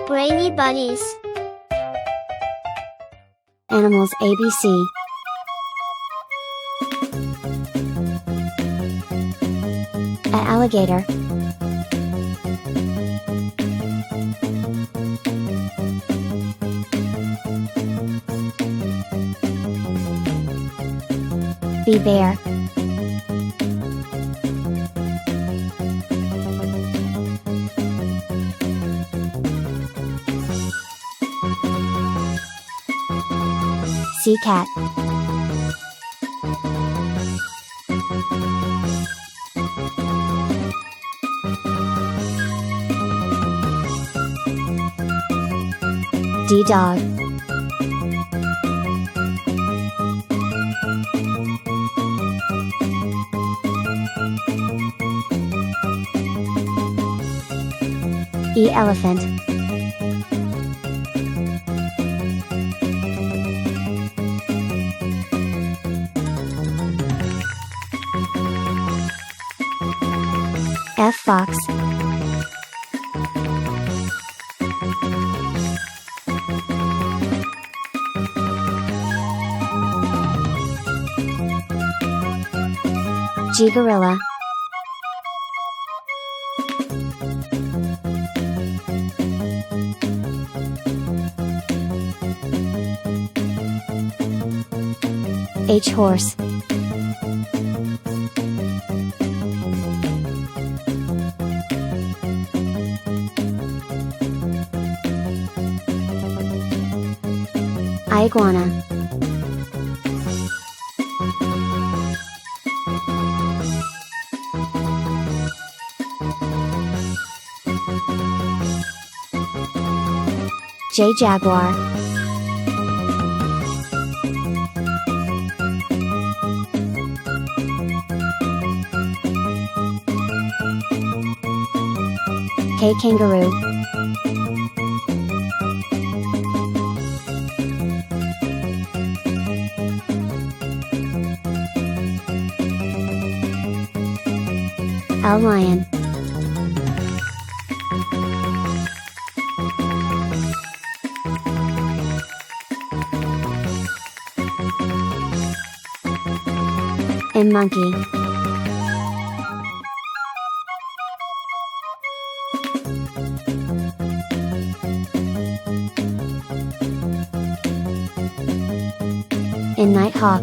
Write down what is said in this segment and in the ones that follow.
Brainy bunnies. Animals ABC. A alligator. B bear. C cat. D dog. E elephant. F fox. G gorilla. H horse. I iguana. J jaguar. K kangaroo. L lion. M monkey. N nighthawk.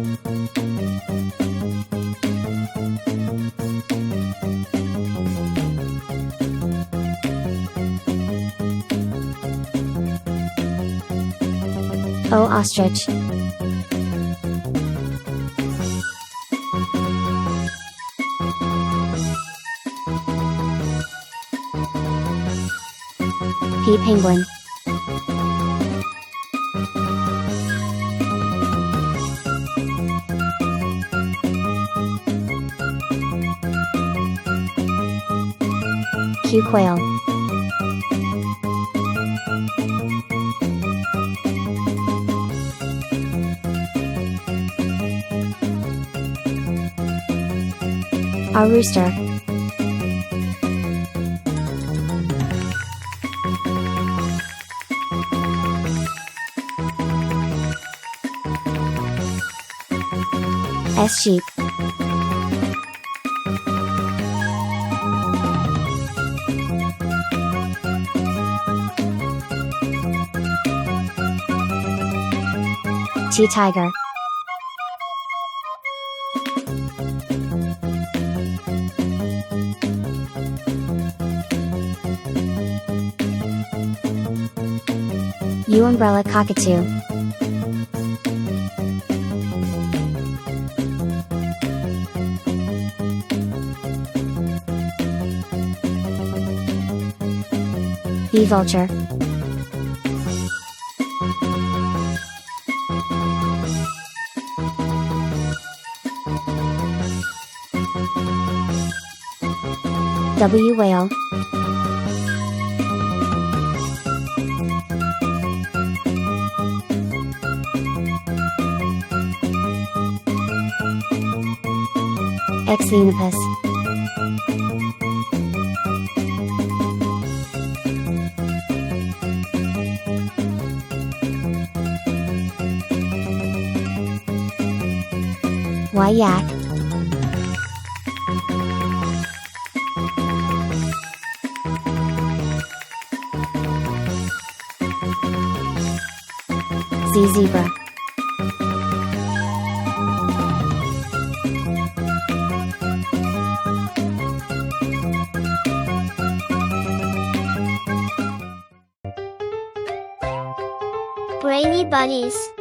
O ostrich. P penguin. Q quail. R rooster. S sheep. T tiger. U umbrella cockatoo. V vulture. W whale. X xenopus. Y yak. Z zebra. Brainy buddies.